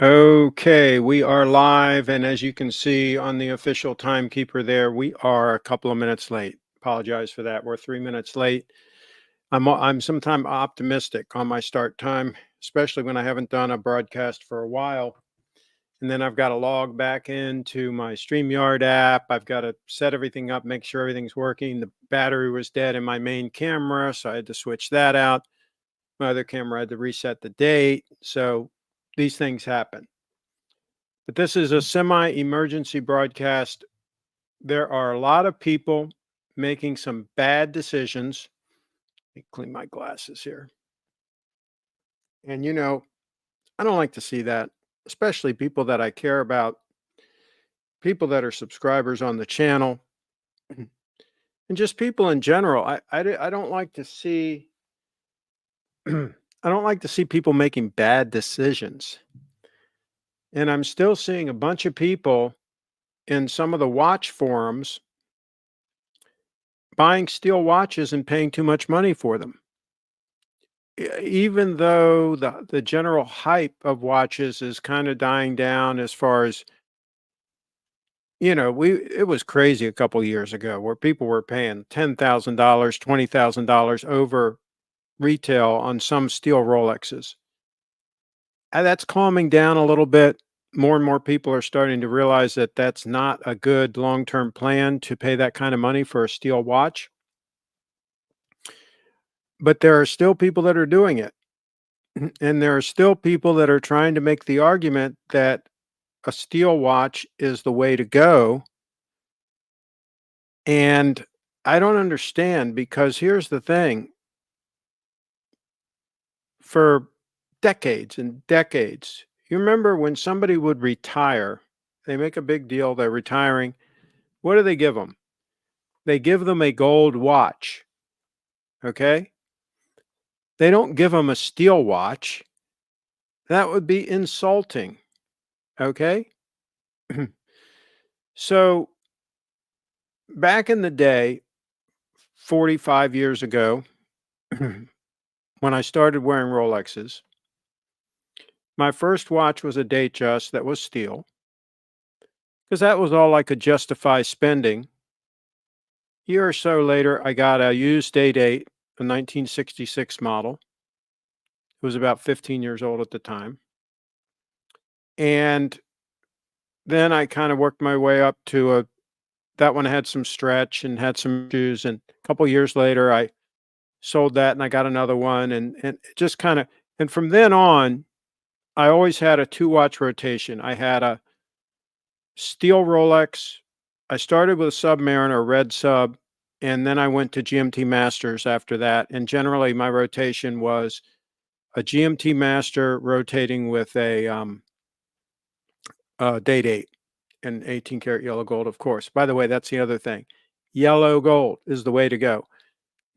Okay, we are live, and as you can see on the official timekeeper there, we are a couple of minutes late. Apologize for that. We're 3 minutes late. I'm sometimes optimistic on my start time, especially when I haven't done a broadcast for a while. And then I've got to log back into my StreamYard app. I've got to set everything up, make sure everything's working. The battery was dead in my main camera, so I had to switch that out. My other camera had to reset the date. So these things happen. But this is a semi-emergency broadcast. There are a lot of people making some bad decisions. Let me clean my glasses here. And I don't like to see that, especially people that I care about, people that are subscribers on the channel, and just people in general. I don't like to see I don't like to see people making bad decisions. And I'm still seeing a bunch of people in some of the watch forums buying steel watches and paying too much money for them. Even though the general hype of watches is kind of dying down as far as, it was crazy a couple years ago where people were paying $10,000, $20,000 over retail on some steel Rolexes. That's calming down a little bit. More and more people are starting to realize that that's not a good long-term plan to pay that kind of money for a steel watch. But there are still people that are doing it. And there are still people that are trying to make the argument that a steel watch is the way to go. And I don't understand because here's the thing, for decades and decades, you remember when somebody would retire, they make a big deal, they're retiring. What do they give them? They give them a gold watch. Okay. They don't give them a steel watch. That would be insulting. Okay. So back in the day, 45 years ago, when I started wearing Rolexes, my first watch was a Datejust that was steel because that was all I could justify spending. A year or so later, I got a used Day-Date, a 1966 model. It was about 15 years old at the time. And then I kind of worked my way up to that one had some stretch and had some issues. And a couple years later, I sold that and I got another one. And it just kind of, and from then on, I always had a two-watch rotation. I had a steel Rolex. I started with a Submariner, red sub, and then I went to GMT Masters after that. And generally, my rotation was a GMT Master rotating with a Day-Date and 18 karat yellow gold, of course. By the way, that's the other thing. Yellow gold is the way to go.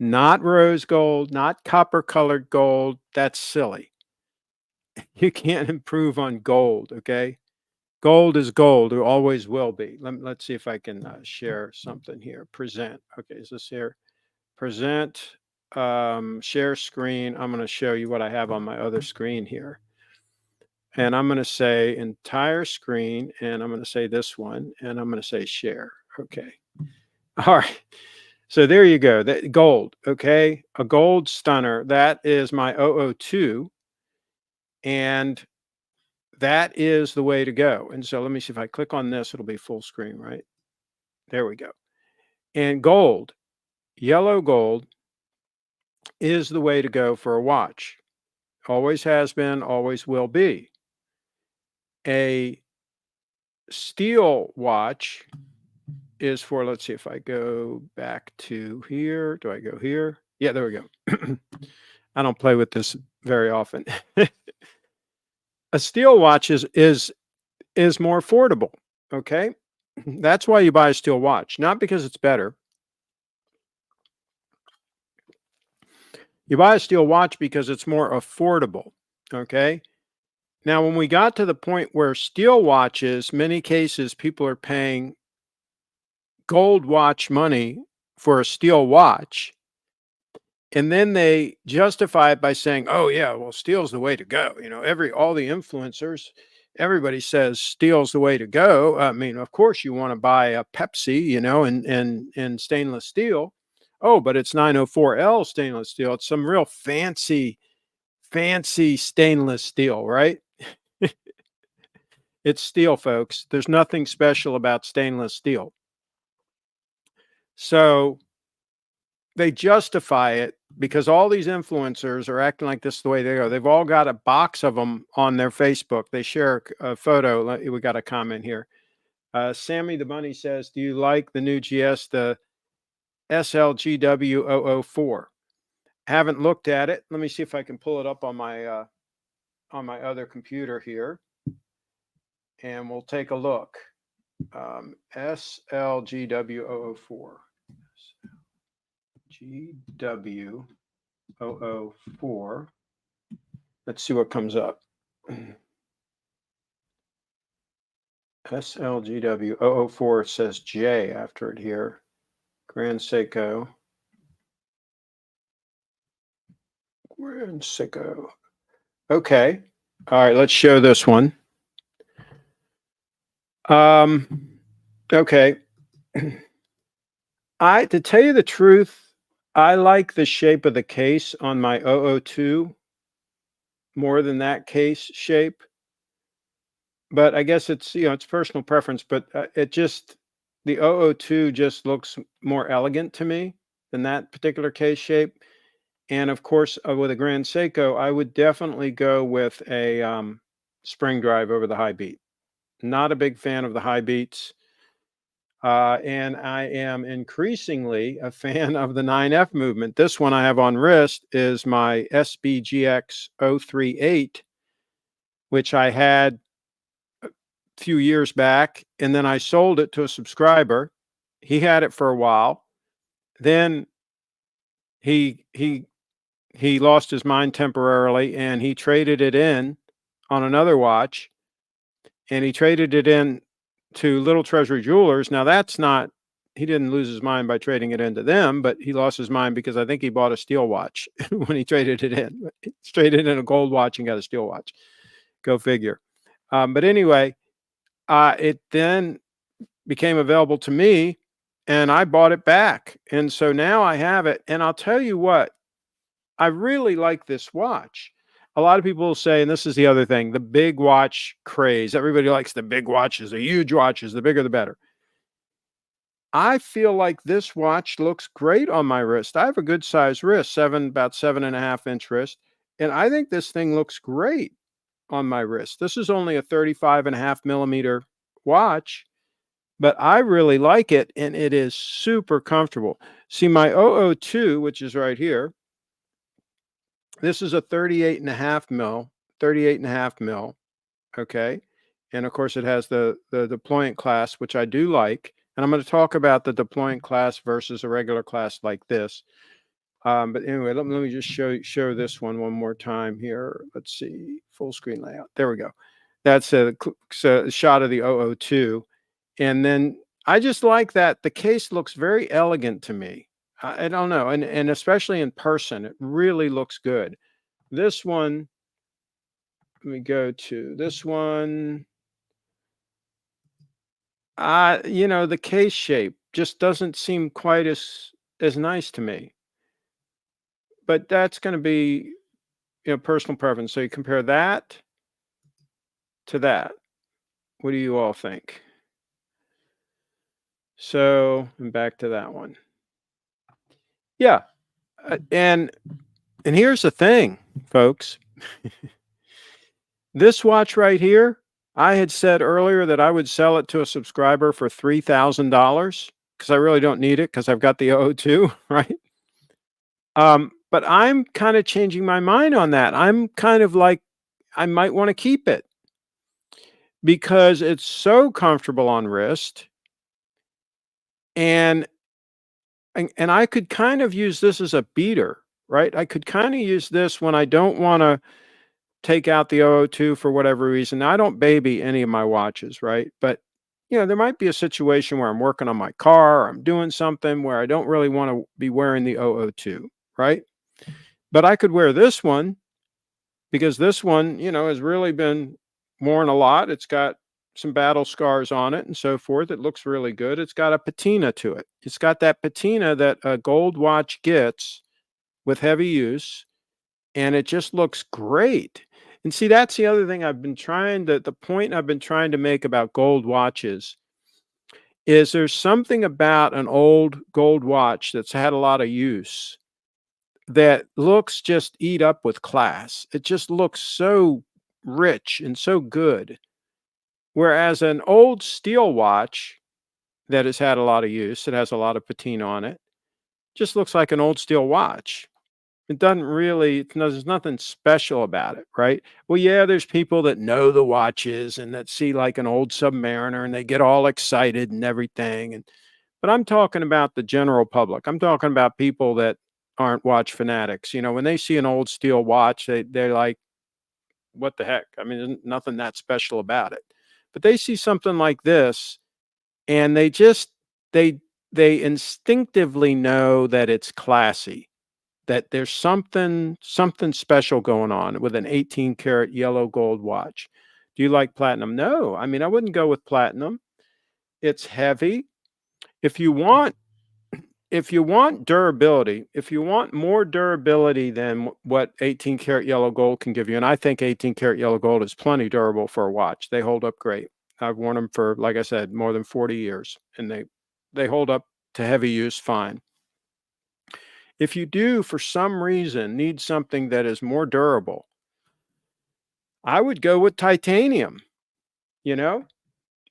Not rose gold, not copper colored gold. That's silly. You can't improve on gold, okay? Gold is gold. It always will be. Let's see if I can share something here. Present. Okay, is this here? Present, share screen. I'm going to show you what I have on my other screen here. And I'm going to say entire screen, and I'm going to say this one, and I'm going to say share. Okay. All right. So there you go. That gold. Okay. A gold stunner. That is my 002. And that is the way to go. And so let me see if I click on this, it'll be full screen, right? There we go. And gold, yellow gold is the way to go for a watch. Always has been, always will be. A steel watch is for, let's see if I go back to here. Do I go here? Yeah, there we go. I don't play with this very often. A steel watch is more affordable. Okay. That's why you buy a steel watch, not because it's better. You buy a steel watch because it's more affordable. Okay. Now, when we got to the point where steel watches, many cases, people are paying gold watch money for a steel watch, And then they justify it by saying, "Oh yeah, well, steel's the way to go." You know, all the influencers, everybody says steel's the way to go. I mean, of course, you want to buy a Pepsi, you know, in stainless steel. Oh, but it's 904L stainless steel. It's some real fancy stainless steel, right? It's steel, folks. There's nothing special about stainless steel. So they justify it because all these influencers are acting like this is the way they go. They've all got a box of them on their Facebook. They share a photo. We got a comment here. Sammy the Bunny says, "Do you like the new GS, the SLGW004?" Haven't looked at it. Let me see if I can pull it up on my other computer here, and we'll take a look. SLGW004. GW004. Let's see what comes up. SLGW004 says J after it here. Grand Seiko. Grand Seiko. Okay. All right, let's show this one. Okay. To tell you the truth, I like the shape of the case on my 002 more than that case shape. But I guess it's, you know, it's personal preference, but the 002 just looks more elegant to me than that particular case shape. And of course, with a Grand Seiko, I would definitely go with a spring drive over the high beat. Not a big fan of the high beats. And I am increasingly a fan of the 9F movement. This one I have on wrist is my SBGX038, which I had a few years back, and then I sold it to a subscriber. He had it for a while. Then he lost his mind temporarily, and he traded it in on another watch, and he traded it in to Little Treasury Jewelers. Now that's not, he didn't lose his mind by trading it into them, but he lost his mind because I think he bought a steel watch when he traded it in. He traded in a gold watch and got a steel watch. Go figure. But anyway, it then became available to me and I bought it back. And so now I have it. And I'll tell you what, I really like this watch. A lot of people will say, and this is the other thing, the big watch craze. Everybody likes the big watches, the huge watches, the bigger the better. I feel like this watch looks great on my wrist. I have a good size wrist, about 7.5-inch wrist. And I think this thing looks great on my wrist. This is only a 35.5 millimeter watch, but I really like it. And it is super comfortable. See, my 002, which is right here, this is a 38.5 mil. Okay. And of course it has the deployant class, which I do like. And I'm going to talk about the deployant class versus a regular class like this. But anyway, let me just show this one more time here. Let's see, full screen layout. There we go. That's a shot of the 002. And then I just like that the case looks very elegant to me. I don't know. And especially in person, it really looks good. This one, let me go to this one. You know, the case shape just doesn't seem quite as nice to me. But that's going to be, you know, personal preference. So you compare that to that. What do you all think? So, and back to that one. Yeah. And here's the thing, folks. This watch right here, I had said earlier that I would sell it to a subscriber for $3,000 because I really don't need it because I've got the 002, right? But I'm kind of changing my mind on that. I'm kind of like, I might want to keep it because it's so comfortable on wrist. And I could kind of use this as a beater, right? I could kind of use this when I don't want to take out the 002 for whatever reason. Now, I don't baby any of my watches, right? But you know, there might be a situation where I'm working on my car, or I'm doing something where I don't really want to be wearing the 002, right? But I could wear this one because this one, has really been worn a lot. It's got some battle scars on it and so forth. It looks really good. It's got a patina to it. It's got that patina that a gold watch gets with heavy use, and it just looks great. And see, that's the other thing the point I've been trying to make about gold watches is there's something about an old gold watch that's had a lot of use that looks just eat up with class. It just looks so rich and so good. Whereas an old steel watch that has had a lot of use, it has a lot of patina on it, just looks like an old steel watch. It doesn't really, there's nothing special about it, right? Well, yeah, there's people that know the watches and that see like an old Submariner and they get all excited and everything. But I'm talking about the general public. I'm talking about people that aren't watch fanatics. When they see an old steel watch, they're like, what the heck? I mean, there's nothing that special about it. But they see something like this and they they instinctively know that it's classy, that there's something special going on with an 18 karat yellow gold watch. Do you like platinum? No. I mean, I wouldn't go with platinum. It's heavy. If you want durability, if you want more durability than what 18 karat yellow gold can give you, and I think 18 karat yellow gold is plenty durable for a watch. They hold up great. I've worn them for, like I said, more than 40 years, and they hold up to heavy use fine. If you do, for some reason, need something that is more durable, I would go with titanium, you know?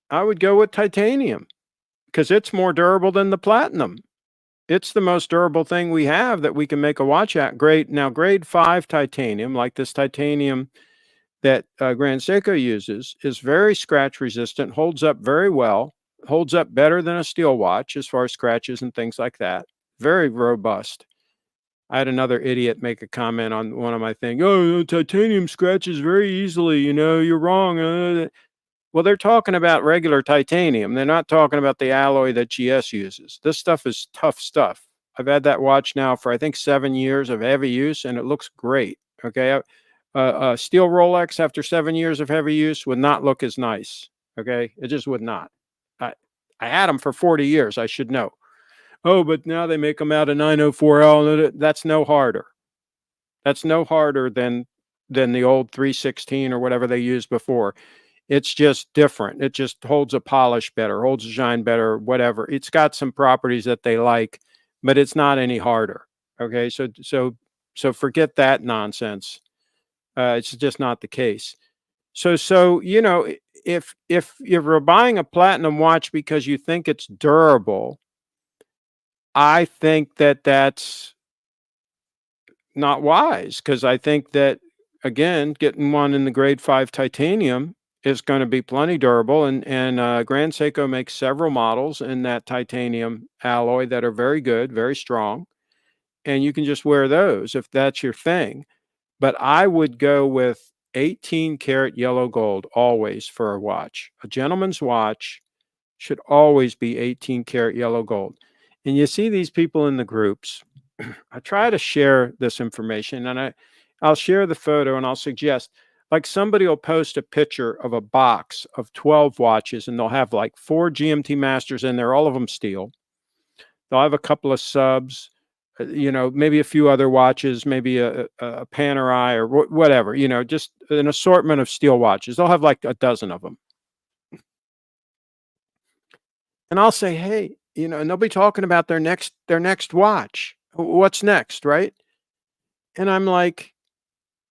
I would go with titanium because it's more durable than the platinum. It's the most durable thing we have that we can make a watch at. Grade 5 titanium, like this titanium that Grand Seiko uses, is very scratch resistant, holds up very well, holds up better than a steel watch as far as scratches and things like that. Very robust. I had another idiot make a comment on one of my things. Oh, titanium scratches very easily. You're wrong. Well, they're talking about regular titanium. They're not talking about the alloy that GS uses. This stuff is tough stuff. I've had that watch now for, I think, 7 years of heavy use, and it looks great. Okay. A steel Rolex after 7 years of heavy use would not look as nice. Okay. It just would not. I, I had them for 40 years. I should know. Oh, but now they make them out of 904L. That's no harder. That's no harder than the old 316 or whatever they used before. It's just different. It just holds a polish better, holds a shine better, whatever. It's got some properties that they like, but it's not any harder. Okay, so forget that nonsense. It's just not the case. So if you're buying a platinum watch because you think it's durable, I think that that's not wise because I think that, again, getting one in the grade 5 titanium is going to be plenty durable. And Grand Seiko makes several models in that titanium alloy that are very good, very strong. And you can just wear those if that's your thing. But I would go with 18 karat yellow gold always for a watch. A gentleman's watch should always be 18 karat yellow gold. And you see these people in the groups. I try to share this information, and I'll share the photo and I'll suggest, like, somebody will post a picture of a box of 12 watches and they'll have like 4 GMT Masters in there, all of them steel. They'll have a couple of subs, maybe a few other watches, maybe a Panerai or whatever, just an assortment of steel watches. They'll have like a dozen of them. And I'll say, hey, and they'll be talking about their next watch. What's next, right? And I'm like,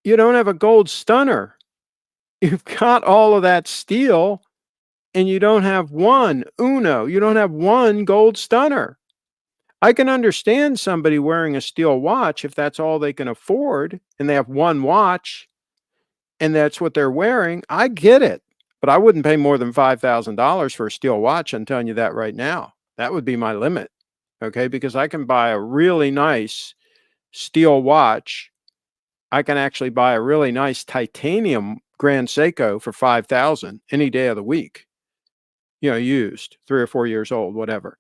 you don't have a gold stunner. You've got all of that steel and you don't have you don't have one gold stunner. I can understand somebody wearing a steel watch if that's all they can afford and they have one watch and that's what they're wearing. I get it, but I wouldn't pay more than $5,000 for a steel watch. I'm telling you that right now. That would be my limit. Okay. Because I can buy a really nice steel watch. I can actually buy a really nice titanium Grand Seiko for 5,000 any day of the week, used 3 or 4 years old, whatever.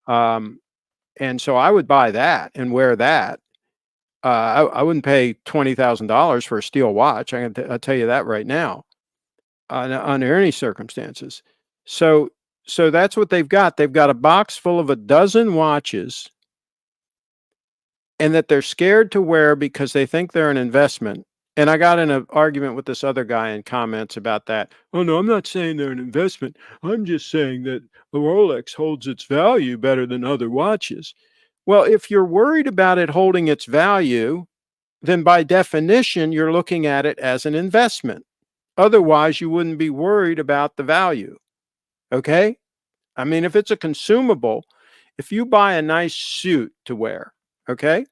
And so I would buy that and wear that. I wouldn't pay $20,000 for a steel watch. I'll tell you that right now, under any circumstances. So, so that's what they've got. They've got a box full of a dozen watches, and that they're scared to wear because they think they're an investment. And I got in an argument with this other guy in comments about that. Oh, no, I'm not saying they're an investment. I'm just saying that a Rolex holds its value better than other watches. Well, if you're worried about it holding its value, then by definition, you're looking at it as an investment. Otherwise, you wouldn't be worried about the value. Okay? I mean, if it's a consumable, if you buy a nice suit to wear, okay,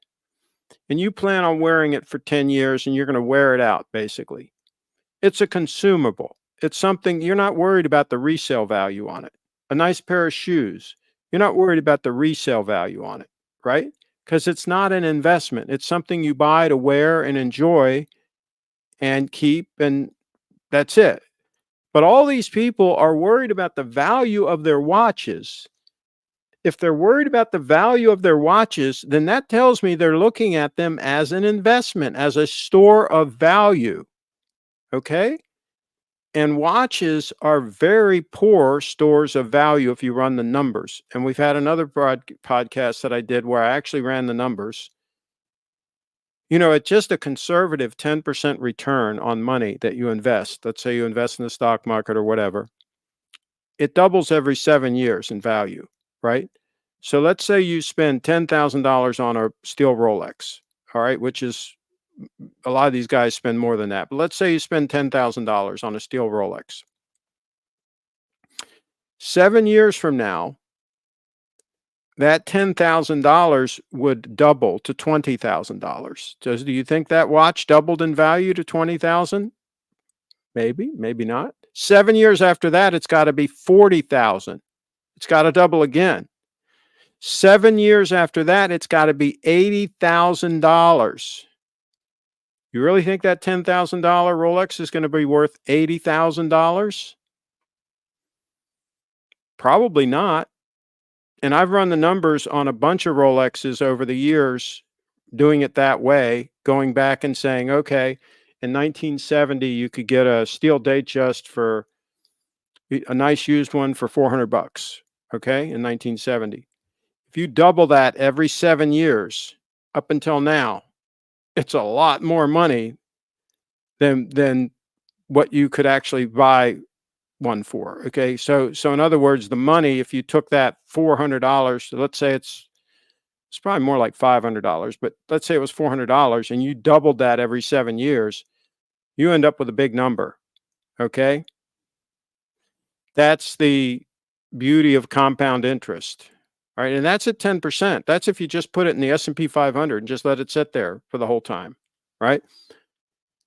and you plan on wearing it for 10 years and you're going to wear it out, basically, it's a consumable. It's something you're not worried about the resale value on it. A nice pair of shoes, you're not worried about the resale value on it, right? Because it's not an investment. It's something you buy to wear and enjoy and keep, and that's it. But all these people are worried about the value of their watches. If they're worried about the value of their watches, then that tells me they're looking at them as an investment, as a store of value. Okay? And watches are very poor stores of value if you run the numbers. And we've had another podcast that I did where I actually ran the numbers. You know, it's just a conservative 10% return on money that you invest. Let's say you invest in the stock market or whatever. It doubles every 7 years in value, right? So let's say you spend $10,000 on a steel Rolex, all right, which is a lot of these guys spend more than that. But let's say you spend $10,000 on a steel Rolex. 7 years from now, that $10,000 would double to $20,000. So do you think that watch doubled in value to 20,000? Maybe, maybe not. 7 years after that, it's got to be 40,000. It's got to double again. 7 years after that, it's got to be $80,000. You really think that $10,000 Rolex is going to be worth $80,000? Probably not. And I've run the numbers on a bunch of Rolexes over the years, doing it that way, going back and saying, okay, in 1970, you could get a steel Datejust for a nice used one for $400, okay, in 1970. If you double that every 7 years up until now, it's a lot more money than what you could actually buy one for. Okay. So in other words, the money, if you took that $400, so let's say it's probably more like $500, but let's say it was $400 and you doubled that every 7 years, you end up with a big number. Okay. That's the beauty of compound interest. All right. And that's at 10%. That's if you just put it in the S&P 500 and just let it sit there for the whole time. Right.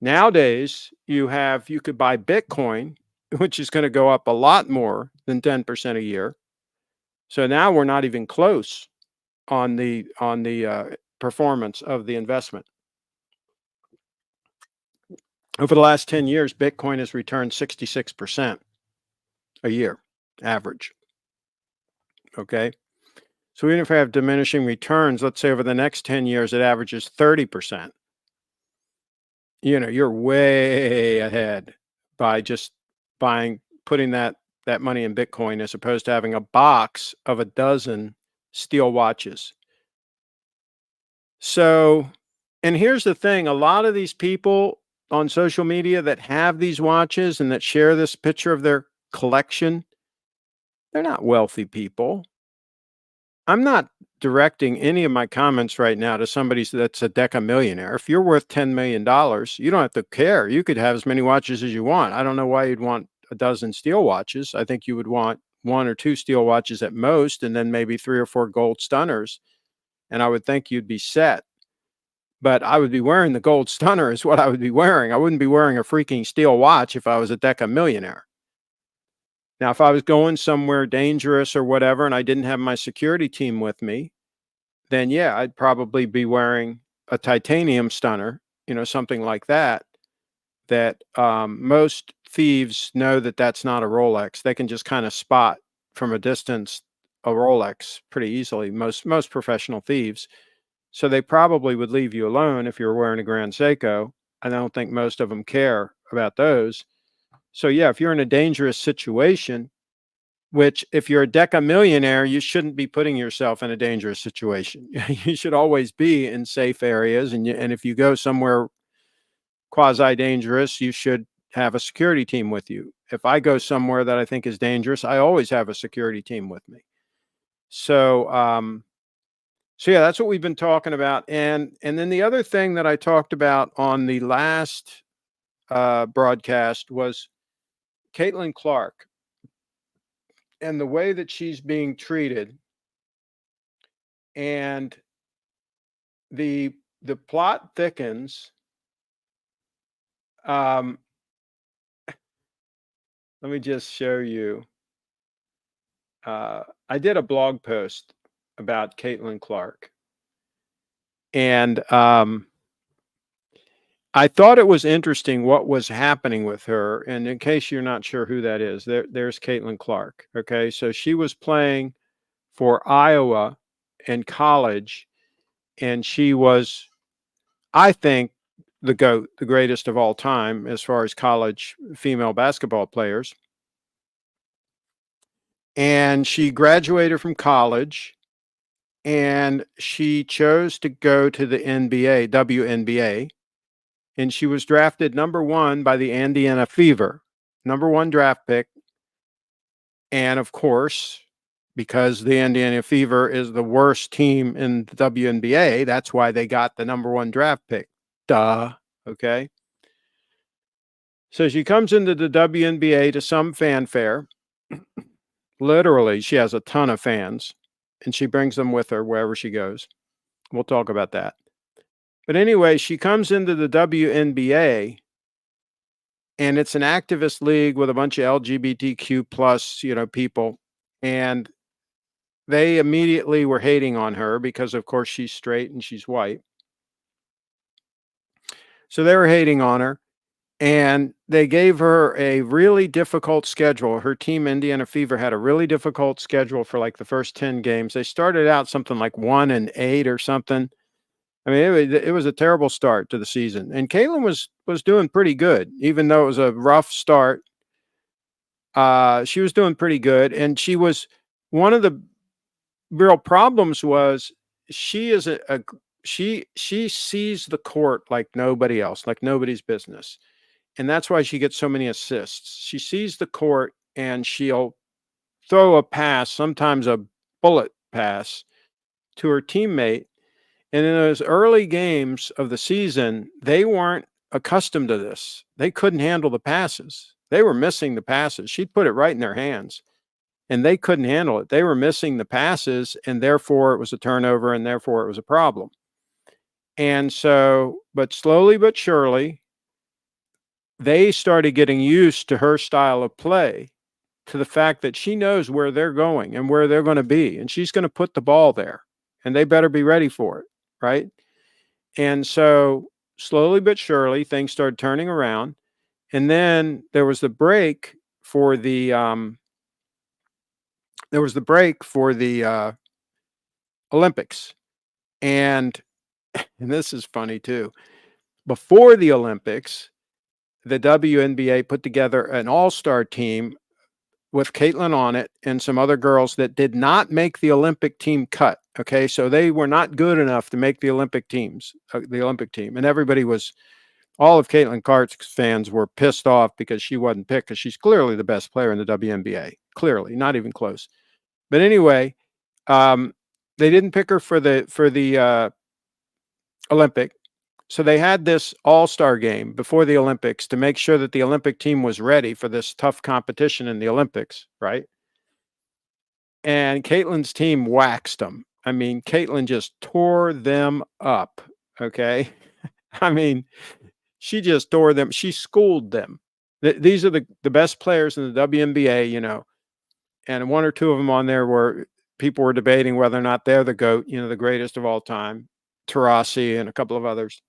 Nowadays, you could buy Bitcoin, which is going to go up a lot more than 10% a year. So now we're not even close on the performance of the investment. Over the last 10 years, Bitcoin has returned 66% a year, average. Okay. So even if we have diminishing returns, let's say over the next 10 years, it averages 30%. You know, you're way ahead by just putting that money in Bitcoin as opposed to having a box of a dozen steel watches. So, and here's the thing, a lot of these people on social media that have these watches and that share this picture of their collection, they're not wealthy people. I'm not directing any of my comments right now to somebody that's a decamillionaire. If you're worth $10 million, you don't have to care. You could have as many watches as you want. I don't know why you'd want a dozen steel watches. I think you would want 1 or 2 steel watches at most, and then maybe 3 or 4 gold stunners. And I would think you'd be set. But I would be wearing the gold stunner is what I would be wearing. I wouldn't be wearing a freaking steel watch if I was a decamillionaire. Now, if I was going somewhere dangerous or whatever, and I didn't have my security team with me, then yeah, I'd probably be wearing a titanium stunner, you know, something like that, that most thieves know that that's not a Rolex. They can just kind of spot from a distance a Rolex pretty easily, most professional thieves. So they probably would leave you alone if you're wearing a Grand Seiko. I don't think most of them care about those. So yeah, if you're in a dangerous situation, which if you're a deca millionaire, you shouldn't be putting yourself in a dangerous situation. You should always be in safe areas. And if you go somewhere quasi dangerous, you should have a security team with you. If I go somewhere that I think is dangerous, I always have a security team with me. So, so yeah, that's what we've been talking about. And then the other thing that I talked about on the last broadcast was Caitlin Clark and the way that she's being treated, and the plot thickens. Um, let me just show you. I did a blog post about Caitlin Clark, and I thought it was interesting what was happening with her. And in case you're not sure who that is, there's Caitlin Clark. Okay, so she was playing for Iowa in college, and she was, I think, the GOAT, the greatest of all time as far as college female basketball players. And she graduated from college and she chose to go to the NBA, WNBA, and she was drafted #1 by the Indiana Fever, #1 draft pick. And of course, because the Indiana Fever is the worst team in the WNBA, that's why they got the #1 draft pick. Duh. Okay. So she comes into the WNBA to some fanfare. Literally, she has a ton of fans and she brings them with her wherever she goes. We'll talk about that. But anyway, she comes into the WNBA, and it's an activist league with a bunch of LGBTQ plus, people. And they immediately were hating on her because of course she's straight and she's white. So they were hating on her. And they gave her a really difficult schedule. Her team, Indiana Fever, had a really difficult schedule for like the first 10 games. They started out something like 1-8 or something. I mean, it was a terrible start to the season. And Caitlin was doing pretty good, even though it was a rough start. She was doing pretty good. And she was, one of the real problems was she is she sees the court like nobody else, like nobody's business. And that's why she gets so many assists. She sees the court and she'll throw a pass, sometimes a bullet pass, to her teammate. And in those early games of the season, they weren't accustomed to this. They couldn't handle the passes. They were missing the passes. She'd put it right in their hands and they couldn't handle it. They were missing the passes, and therefore it was a turnover, and therefore it was a problem. And so, but slowly but surely, they started getting used to her style of play, to the fact that she knows where they're going and where they're going to be, and she's going to put the ball there, and they better be ready for it, right? And so slowly but surely things started turning around. And then there was the break for the Olympics. And this is funny too. Before the Olympics, the WNBA put together an all-star team with Caitlin on it and some other girls that did not make the Olympic team cut. Okay, so they were not good enough to make the Olympic team. And all of Caitlin Clark's fans were pissed off because she wasn't picked, because she's clearly the best player in the WNBA. Clearly, not even close. But anyway, they didn't pick her for the Olympic. So they had this all-star game before the Olympics to make sure that the Olympic team was ready for this tough competition in the Olympics, right? And Caitlin's team waxed them. I mean, Caitlin just tore them up, okay? I mean, she just tore them. She schooled them. These are the best players in the WNBA, and one or two of them on there were people were debating whether or not they're the GOAT, the greatest of all time, Taurasi and a couple of others.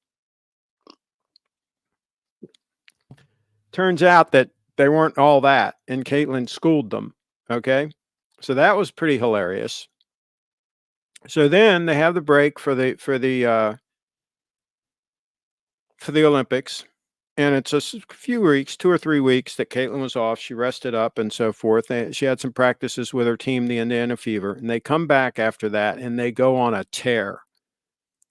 Turns out that they weren't all that, and Caitlin schooled them. Okay. So that was pretty hilarious. So then they have the break for the Olympics, and it's a few weeks, 2 or 3 weeks that Caitlin was off. She rested up and so forth. She had some practices with her team, the Indiana Fever, and they come back after that and they go on a tear.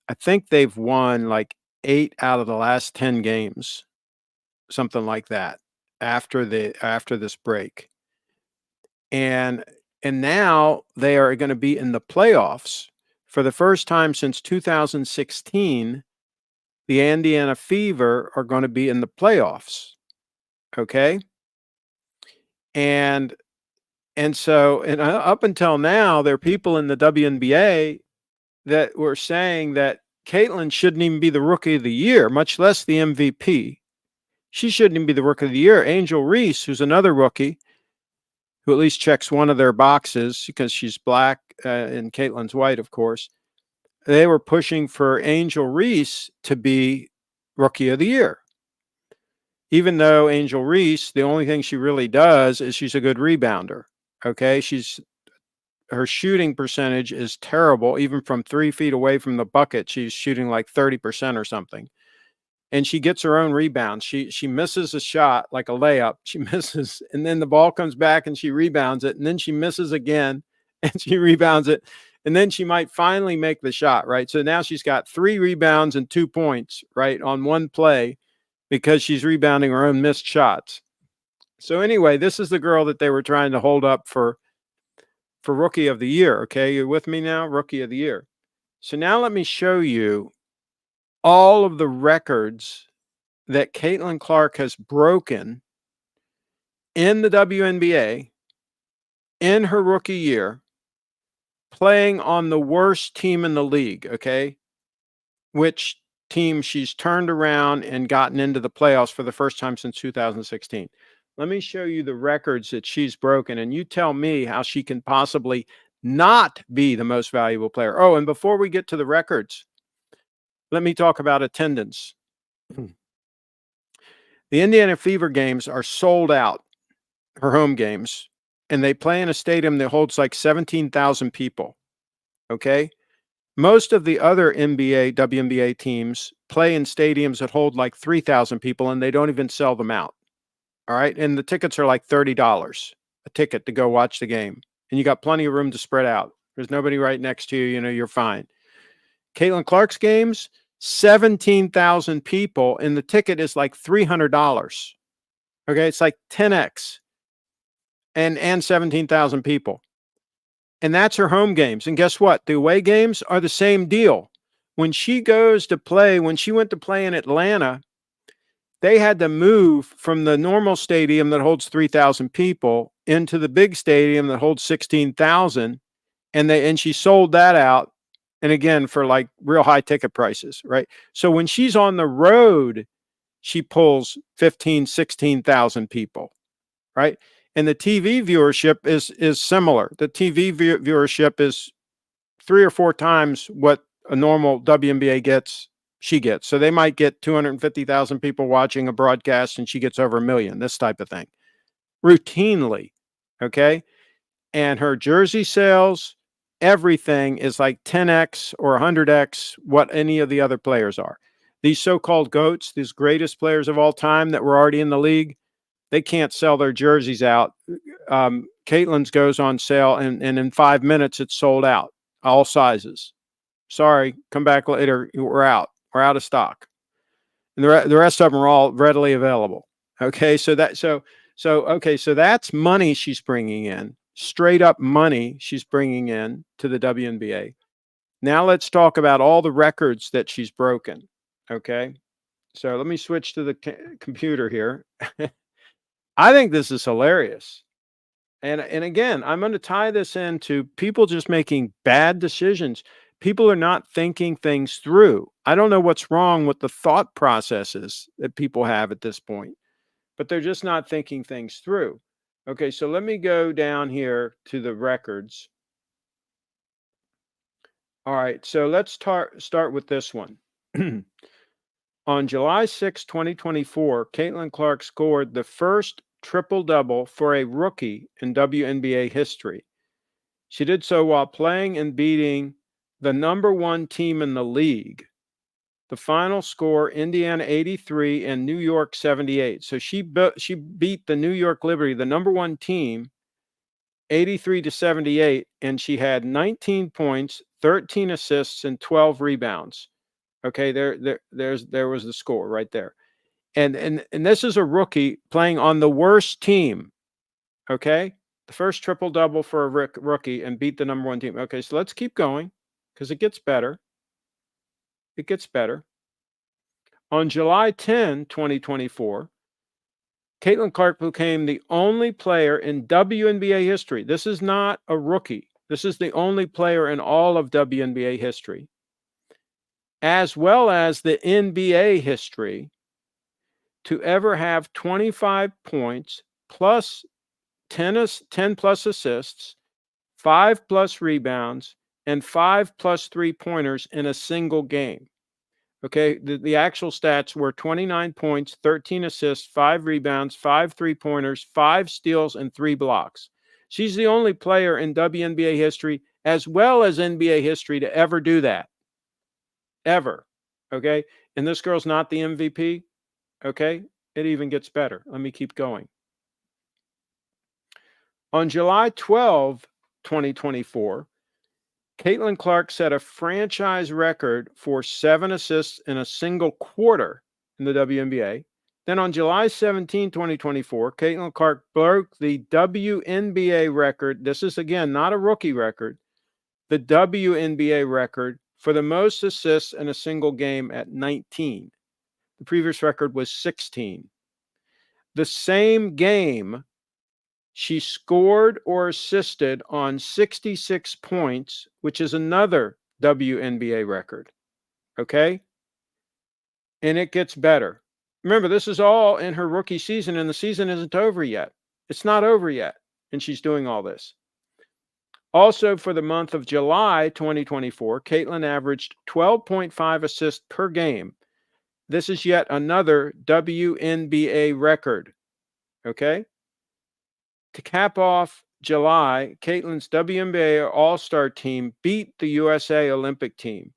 I think they've won like 8 out of the last 10 games, something like that, after this break. And now they are going to be in the playoffs for the first time since 2016. The Indiana Fever are going to be in the playoffs. Okay. And up until now, there are people in the WNBA that were saying that Caitlin shouldn't even be the rookie of the year, much less the MVP. She shouldn't even be the rookie of the year. Angel Reese, who's another rookie, who at least checks one of their boxes because she's black and Caitlin's white, of course. They were pushing for Angel Reese to be rookie of the year. Even though Angel Reese, the only thing she really does is she's a good rebounder. Okay. Her shooting percentage is terrible. Even from 3 feet away from the bucket, she's shooting like 30% or something. And she gets her own rebounds. She misses a shot like a layup. She misses, and then the ball comes back and she rebounds it, and then she misses again and she rebounds it, and then she might finally make the shot, right? So now she's got 3 rebounds and 2 points, right, on one play because she's rebounding her own missed shots. So anyway, this is the girl that they were trying to hold up for rookie of the year. Okay, you're with me now? Rookie of the year. So now let me show you all of the records that Caitlin Clark has broken in the WNBA in her rookie year, playing on the worst team in the league, okay? Which team she's turned around and gotten into the playoffs for the first time since 2016. Let me show you the records that she's broken, and you tell me how she can possibly not be the most valuable player. Oh, and before we get to the records, let me talk about attendance. The Indiana Fever games are sold out, her home games, and they play in a stadium that holds like 17,000 people. Okay. Most of the other NBA, WNBA teams play in stadiums that hold like 3,000 people and they don't even sell them out. All right. And the tickets are like $30 a ticket to go watch the game. And you got plenty of room to spread out. There's nobody right next to you. You know, you're fine. Caitlin Clark's games, 17,000 people, and the ticket is like $300. Okay. It's like 10x and 17,000 people. And that's her home games. And guess what? The away games are the same deal. When she went to play in Atlanta, they had to move from the normal stadium that holds 3,000 people into the big stadium that holds 16,000. And she sold that out. And again, for like real high ticket prices, right? So when she's on the road, she pulls 15, 16,000 people, right? And the TV viewership is similar. The TV viewership is 3 or 4 times what a normal WNBA she gets. So they might get 250,000 people watching a broadcast and she gets over 1 million, this type of thing, routinely. Okay. And her jersey sales, everything is like 10x or 100x what any of the other players are. These so-called GOATs, these greatest players of all time that were already in the league, they can't sell their jerseys out. Caitlin's goes on sale, and in 5 minutes, it's sold out, all sizes. Sorry, come back later. We're out. We're out of stock. And the rest of them are all readily available. Okay, so that's money she's bringing in, straight up money she's bringing in to the WNBA. Now let's talk about all the records that she's broken. Okay, so let me switch to the computer here. I think this is hilarious. And again, I'm going to tie this into people just making bad decisions. People are not thinking things through. I don't know what's wrong with the thought processes that people have at this point, but they're just not thinking things through. Okay, so let me go down here to the records. All right, so let's start with this one. On July 6, 2024, Caitlin Clark scored the first triple-double for a rookie in WNBA history. She did so while playing and beating the number 1 team in the league. The final score, Indiana 83 and New York 78. So she beat the New York Liberty, the number 1 team, 83-78, and she had 19 points, 13 assists, and 12 rebounds. Okay, there was the score right there. And this is a rookie playing on the worst team. Okay, the first triple-double for a rookie and beat the number 1 team. Okay, so let's keep going because it gets better. It gets better. On July 10, 2024, Caitlin Clark became the only player in WNBA history. This is not a rookie. This is the only player in all of WNBA history, as well as the NBA history, to ever have 25 points plus 10 plus assists, 5 plus rebounds, and 5 plus three-pointers in a single game. Okay, the actual stats were 29 points, 13 assists, 5 rebounds, 5 three-pointers, 5 steals, and 3 blocks. She's the only player in WNBA history, as well as NBA history, to ever do that. Ever. Okay, and this girl's not the MVP. Okay, it even gets better. Let me keep going. On July 12, 2024, Caitlin Clark set a franchise record for 7 assists in a single quarter in the WNBA. Then on July 17, 2024, Caitlin Clark broke the WNBA record. This is, again, not a rookie record. The WNBA record for the most assists in a single game at 19. The previous record was 16. The same game, she scored or assisted on 66 points, which is another WNBA record. Okay? And it gets better. Remember, this is all in her rookie season, and the season isn't over yet. It's not over yet, and she's doing all this. Also, for the month of July 2024, Caitlin averaged 12.5 assists per game. This is yet another WNBA record. Okay? To cap off July, Caitlin's WNBA All-Star team beat the USA Olympic team,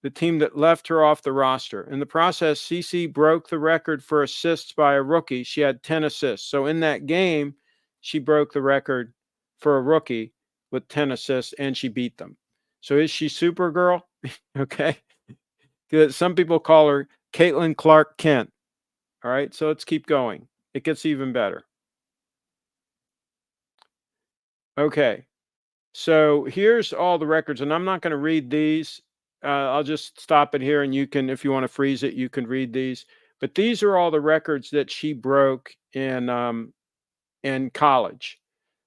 the team that left her off the roster. In the process, CC broke the record for assists by a rookie. She had 10 assists. So in that game, she broke the record for a rookie with 10 assists, and she beat them. So is she Supergirl? Okay. Some people call her Caitlin Clark Kent. All right, so let's keep going. It gets even better. Okay, so here's all the records, and I'm not going to read these. I'll just stop it here, and you can, if you want to freeze it, you can read these. But these are all the records that she broke in college,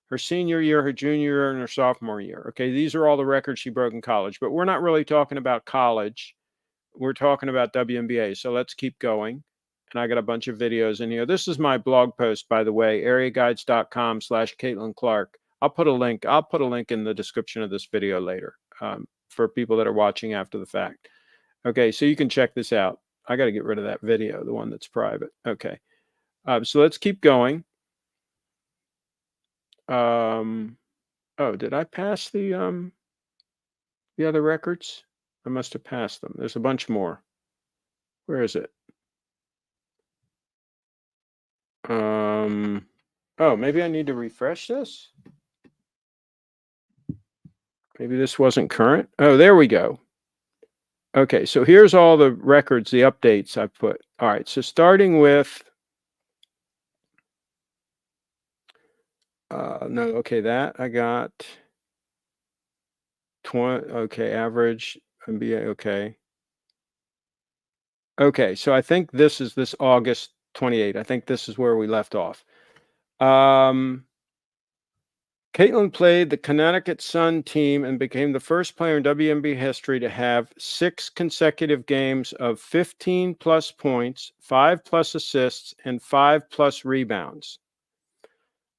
her senior year, her junior year, and her sophomore year. Okay, these are all the records she broke in college. But we're not really talking about college. We're talking about WNBA. So let's keep going. And I got a bunch of videos in here. This is my blog post, by the way, areaguides.com/Caitlin Clark. I'll put a link in the description of this video later for people that are watching after the fact. Okay, so you can check this out. I got to get rid of that video, the one that's private. Okay, so let's keep going. Oh, did I pass the other records? I must have passed them. There's a bunch more. Where is it? Oh, maybe I need to refresh this. Maybe this wasn't current. Oh, there we go. Okay, so here's all the records, the updates I've put. All right, so starting with, that I got 20, okay, average NBA, okay. Okay, so I think this is this August 28. I think this is where we left off. Caitlin played the Connecticut Sun team and became the first player in WNBA history to have 6 consecutive games of 15 plus points, 5 plus assists, and 5 plus rebounds.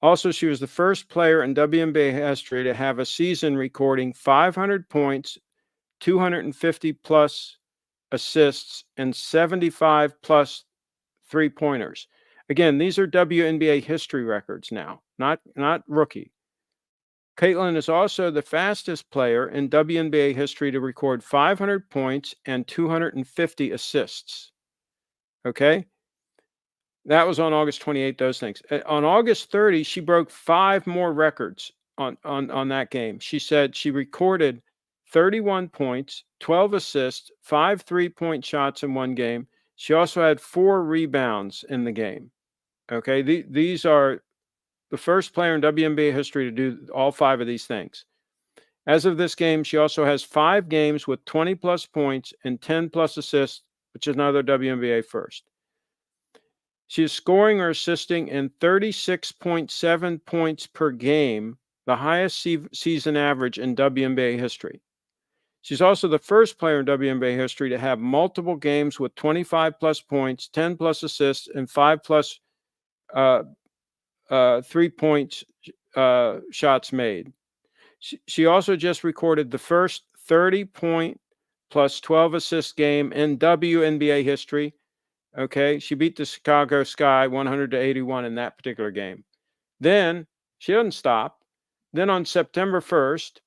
Also, she was the first player in WNBA history to have a season recording 500 points, 250 plus assists, and 75 plus three-pointers. Again, these are WNBA history records now, not rookie. Caitlin is also the fastest player in WNBA history to record 500 points and 250 assists. Okay? That was on August 28th, those things. On August 30, she broke 5 more records on that game. She said she recorded 31 points, 12 assists, 5 three-point shots in one game. She also had 4 rebounds in the game. Okay? These are the first player in WNBA history to do all 5 of these things. As of this game, she also has 5 games with 20 plus points and 10 plus assists, which is another WNBA first. She is scoring or assisting in 36.7 points per game, the highest season average in WNBA history. She's also the first player in WNBA history to have multiple games with 25 plus points, 10 plus assists, and 5 plus 3-point shots made. She also just recorded the first 30-point plus 12 assist game in WNBA history. Okay, she beat the Chicago Sky 100-81 in that particular game. Then she doesn't stop. Then on September 1st,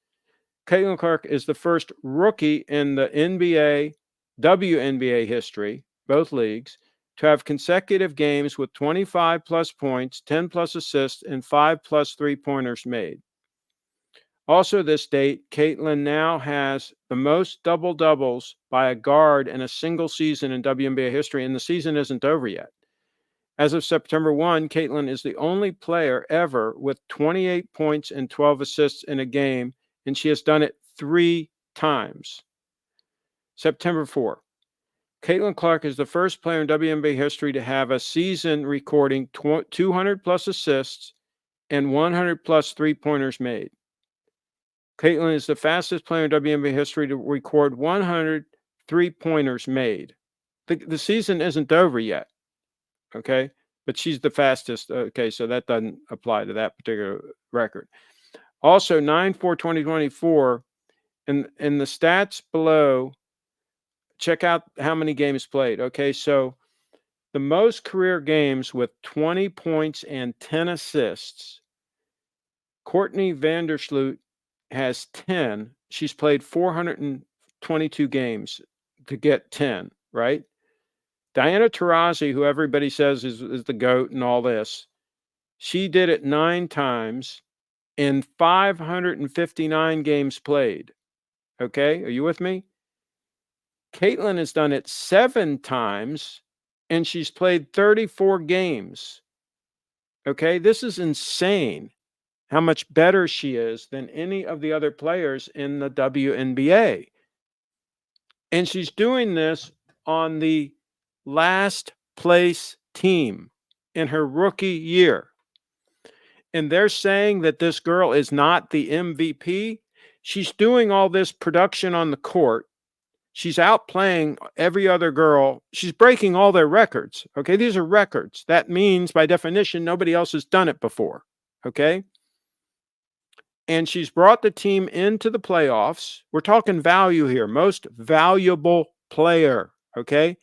Caitlin Clark is the first rookie in the NBA, WNBA history, both leagues, to have consecutive games with 25 plus points, 10 plus assists, and 5 plus three-pointers made. Also this date, Caitlin now has the most double-doubles by a guard in a single season in WNBA history, and the season isn't over yet. As of September 1, Caitlin is the only player ever with 28 points and 12 assists in a game, and she has done it 3 times. September 4, Caitlin Clark is the first player in WNBA history to have a season recording 200 plus assists and 100 plus three-pointers made. Caitlin is the fastest player in WNBA history to record 100 three-pointers made. The season isn't over yet, okay? But she's the fastest. Okay, so that doesn't apply to that particular record. Also, 9/4/2024, in the stats below, check out how many games played. Okay, so the most career games with 20 points and 10 assists, Courtney Vandersloot has 10. She's played 422 games to get 10, right? Diana Taurasi, who everybody says is the GOAT and all this, she did it 9 times in 559 games played. Okay, are you with me? Caitlin has done it 7 times and she's played 34 games. Okay, this is insane how much better she is than any of the other players in the WNBA. And she's doing this on the last place team in her rookie year. And they're saying that this girl is not the MVP. She's doing all this production on the court. She's outplaying every other girl. She's breaking all their records. Okay, these are records. That means, by definition, nobody else has done it before. Okay? And she's brought the team into the playoffs. We're talking value here, most valuable player, okay?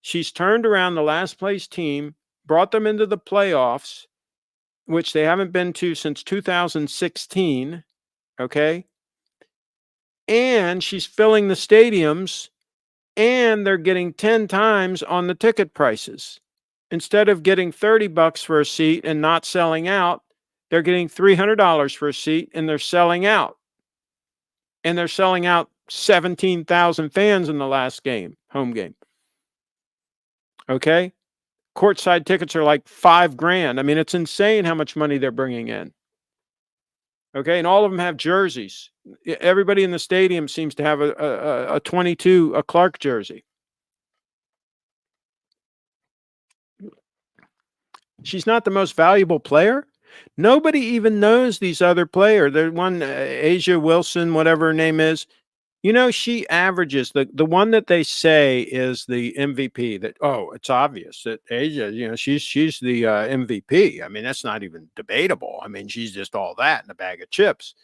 She's turned around the last place team, brought them into the playoffs, which they haven't been to since 2016, okay? And she's filling the stadiums, and they're getting 10 times on the ticket prices. Instead of getting $30 for a seat and not selling out, they're getting $300 for a seat and they're selling out. And they're selling out 17,000 fans in the last game, home game. Okay? Courtside tickets are like $5,000. I mean, it's insane how much money they're bringing in. Okay? And all of them have jerseys. Everybody in the stadium seems to have a 22, a Clark jersey. She's not the most valuable player. Nobody even knows these other players. There's one, Asia Wilson, whatever her name is. You know, she averages the one that they say is the MVP. That, oh, it's obvious that Asia, you know, she's the MVP. I mean, that's not even debatable. I mean, she's just all that in a bag of chips.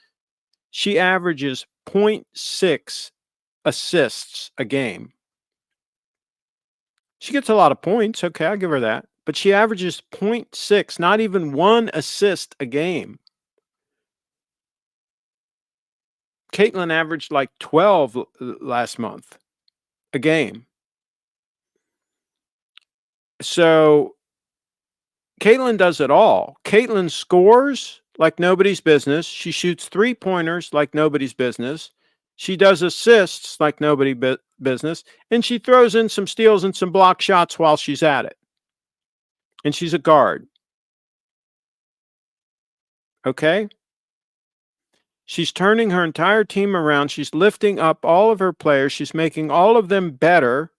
She averages 0.6 assists a game. She gets a lot of points. Okay, I'll give her that. But she averages 0.6, not even 1 assist a game. Caitlin averaged like 12 last month a game. So Caitlin does it all. Caitlin scores like nobody's business. She shoots 3-pointers like nobody's business. She does assists like nobody's business. And she throws in some steals and some block shots while she's at it. And she's a guard. Okay? She's turning her entire team around. She's lifting up all of her players. She's making all of them better.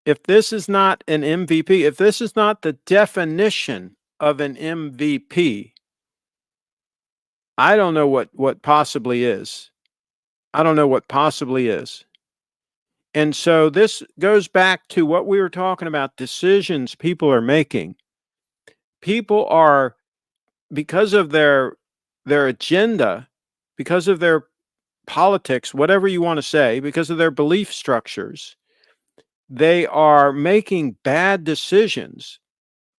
If this is not an MVP, if this is not the definition of an MVP, I don't know what possibly is. I don't know what possibly is. And so this goes back to what we were talking about, decisions people are making. People are, because of their agenda, because of their politics, whatever you want to say, because of their belief structures, they are making bad decisions.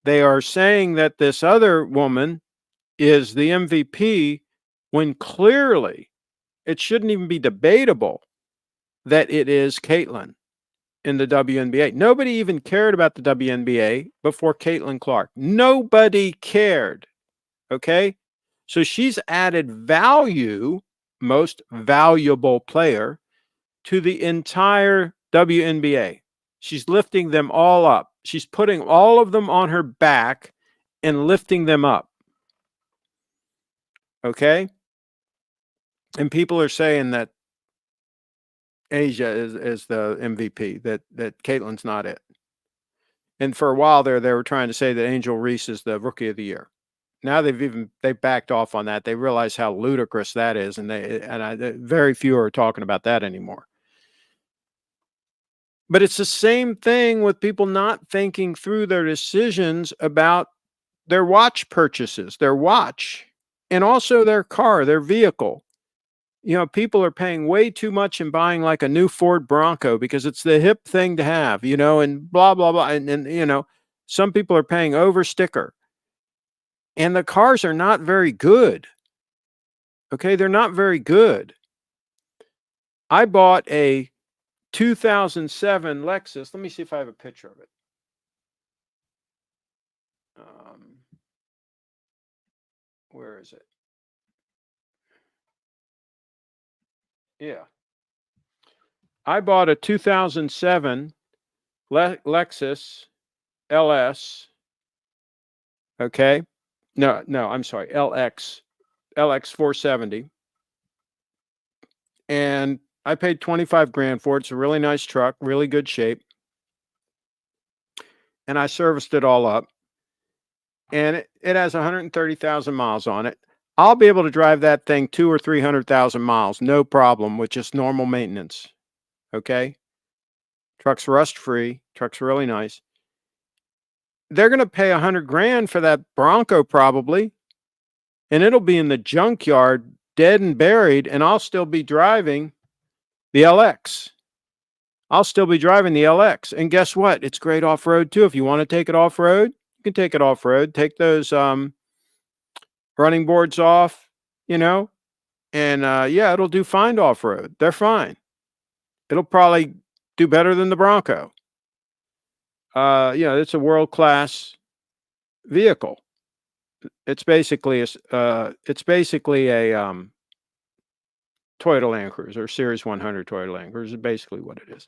They are saying that this other woman is the MVP when clearly it shouldn't even be debatable that it is Caitlin in the WNBA. Nobody even cared about the WNBA before Caitlin Clark. Nobody cared. Okay? So she's added value, most valuable player, to the entire WNBA. She's lifting them all up. She's putting all of them on her back and lifting them up. Okay? And people are saying that Asia is the MVP, that Caitlin's not it. And for a while there, they were trying to say that Angel Reese is the Rookie of the Year. Now they've backed off on that. They realize how ludicrous that is, and very few are talking about that anymore. But it's the same thing with people not thinking through their decisions about their watch purchases, their watch, and also their car, their vehicle. You know, people are paying way too much and buying like a new Ford Bronco because it's the hip thing to have, you know, and blah, blah, blah. And you know, some people are paying over sticker. And the cars are not very good. Okay, they're not very good. I bought a 2007 Lexus. Let me see if I have a picture of it. Where is it? Yeah. I bought a 2007 Lexus LS. Okay. No, I'm sorry. LX 470. And I paid 25 grand for it. It's a really nice truck, really good shape. And I serviced it all up. And it has 130,000 miles on it. I'll be able to drive that thing 200,000 or 300,000 miles, no problem, with just normal maintenance. Okay? Truck's rust free. Truck's really nice. They're going to pay 100 grand for that Bronco probably. And it'll be in the junkyard, dead and buried, and I'll still be driving the LX. I'll still be driving the LX. And guess what? It's great off-road too. If you want to take it off-road, you can take it off-road. Take those running boards off, you know, and yeah, it'll do fine off-road. They're fine. It'll probably do better than the Bronco. You know, it's a world-class vehicle. It's basically a Toyota Land Cruiser, Series 100 Toyota Land Cruiser is basically what it is.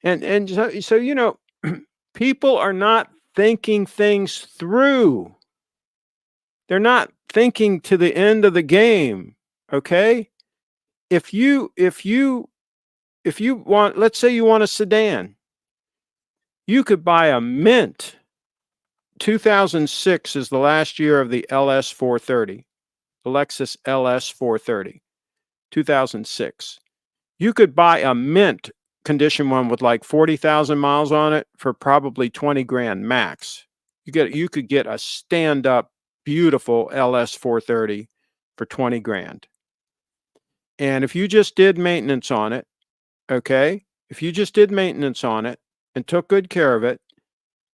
And so you know, people are not thinking things through. They're not thinking to the end of the game. Okay? If you want, let's say you want a sedan, you could buy a mint. 2006 is the last year of the LS 430, the Lexus LS 430, 2006. You could buy a mint condition one with like 40,000 miles on it for probably 20 grand max. You could get a stand-up beautiful LS 430 for 20 grand. And if you just did maintenance on it, okay? If you just did maintenance on it and took good care of it,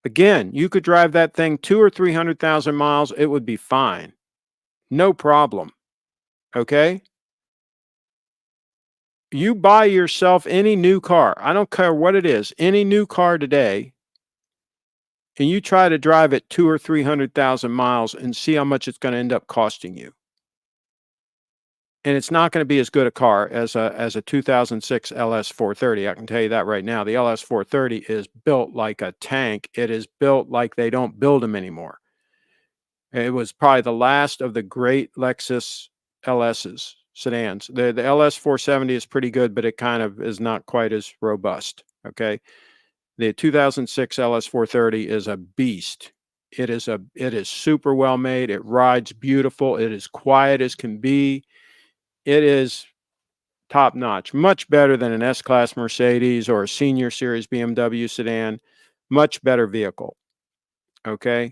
again, you could drive that thing 200,000 or 300,000 miles. It would be fine. No problem. Okay? You buy yourself any new car, I don't care what it is, any new car today, and you try to drive it 2 or 300,000 miles and see how much it's going to end up costing you. And it's not going to be as good a car as a 2006 LS430. I can tell you that right now. The LS430 is built like a tank. It is built like they don't build them anymore. It was probably the last of the great Lexus LSs, sedans. The LS470 is pretty good, but it kind of is not quite as robust. Okay. The 2006 LS430 is a beast. It is super well made. It rides beautiful. It is quiet as can be. It is top notch, much better than an S-Class Mercedes or a senior series BMW sedan. Much better vehicle. Okay.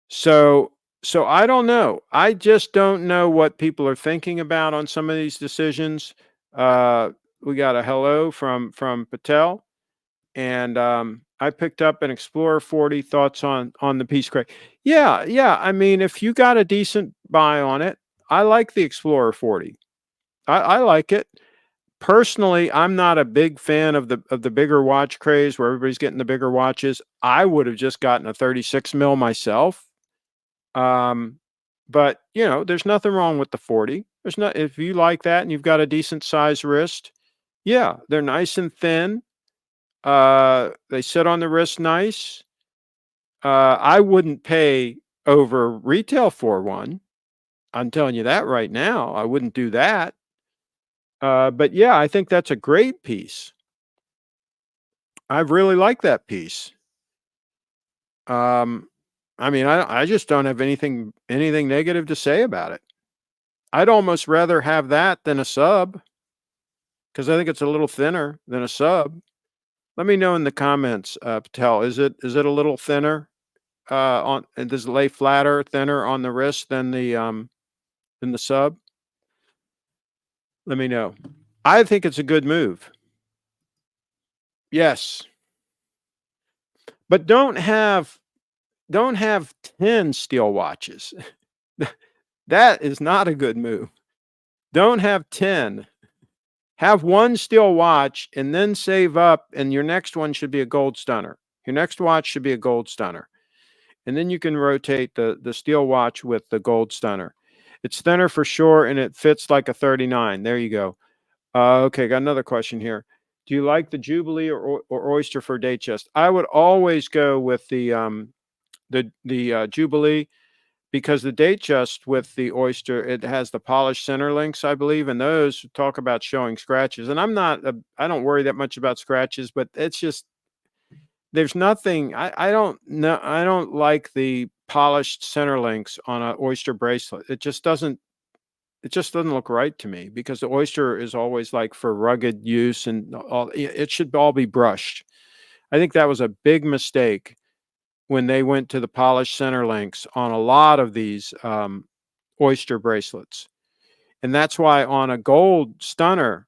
So I don't know. I just don't know what people are thinking about on some of these decisions. We got a hello from Patel, and I picked up an Explorer 40. Thoughts on the piece, Craig? Yeah, yeah. I mean, if you got a decent buy on it, I like the Explorer 40. I like it. Personally, I'm not a big fan of the bigger watch craze where everybody's getting the bigger watches. I would have just gotten a 36 mil myself. Um, but you know, there's nothing wrong with the 40. There's not, if you like that and you've got a decent size wrist, yeah, they're nice and thin. They sit on the wrist nice. I wouldn't pay over retail for one. I'm telling you that right now. I wouldn't do that. But yeah, I think that's a great piece. I really like that piece. Um, I mean, I just don't have anything negative to say about it. I'd almost rather have that than a sub because I think it's a little thinner than a sub. Let me know in the comments, Patel. Is it a little thinner on? And does it lay flatter, thinner on the wrist than the sub? Let me know. I think it's a good move. Yes, but don't have 10 steel watches. That is not a good move. Don't have 10. Have one steel watch and then save up, and your next one should be a gold stunner. Your next watch should be a gold stunner. And then you can rotate the steel watch with the gold stunner. It's thinner for sure, and it fits like a 39. There you go. Okay, got another question here. Do you like the Jubilee or Oyster for day chest? I would always go with the Jubilee, because the date just with the Oyster, it has the polished center links, I believe, and those talk about showing scratches. And I don't worry that much about scratches, but it's just, there's nothing, I don't know. I don't like the polished center links on an Oyster bracelet. It just doesn't look right to me, because the Oyster is always like for rugged use, and it should all be brushed. I think that was a big mistake when they went to the polished center links on a lot of these Oyster bracelets. And that's why on a gold stunner,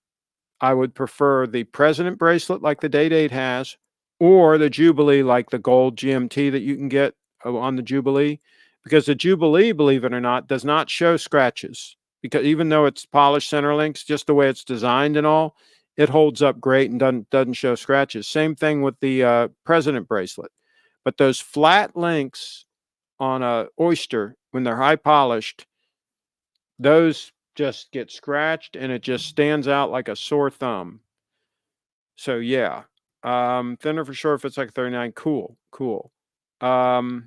I would prefer the President bracelet like the Day-Date has, or the Jubilee like the gold GMT that you can get on the Jubilee. Because the Jubilee, believe it or not, does not show scratches. Because even though it's polished center links, just the way it's designed and all, it holds up great and doesn't show scratches. Same thing with the President bracelet. But those flat links on a Oyster, when they're high polished, those just get scratched and it just stands out like a sore thumb. So yeah, thinner for sure if it's like 39. Cool, cool. No,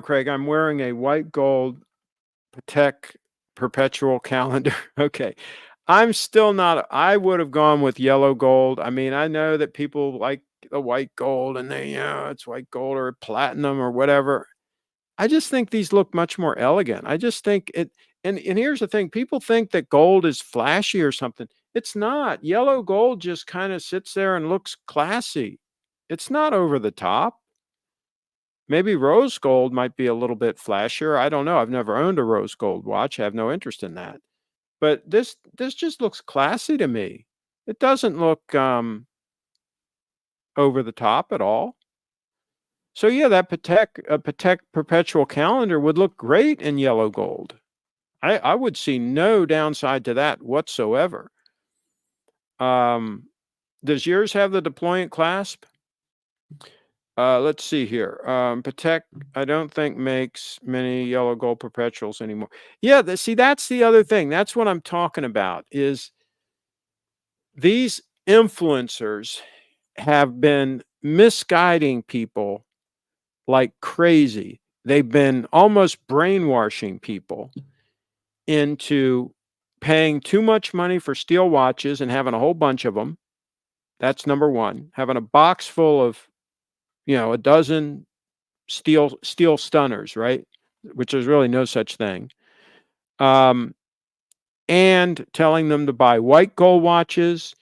Craig, I'm wearing a white gold Patek perpetual calendar. Okay. I'm still not, I would have gone with yellow gold. I mean, I know that people like the white gold and it's white gold or platinum or whatever. I just think these look much more elegant. I just think it, and here's the thing, people think that gold is flashy or something. It's not. Yellow gold just kind of sits there and looks classy. It's not over the top. Maybe rose gold might be a little bit flashier. I don't know. I've never owned a rose gold watch. I have no interest in that. But this just looks classy to me. It doesn't look over the top at all. So yeah, that Patek Perpetual calendar would look great in yellow gold. I would see no downside to that whatsoever. Does yours have the deployant clasp? Let's see here. Patek, I don't think makes many yellow gold perpetuals anymore. Yeah, see, that's the other thing. That's what I'm talking about is these influencers have been misguiding people like crazy. They've been almost brainwashing people into paying too much money for steel watches and having a whole bunch of them. That's number one. Having a box full of, a dozen steel stunners, right? Which there's really no such thing. And telling them to buy white gold watches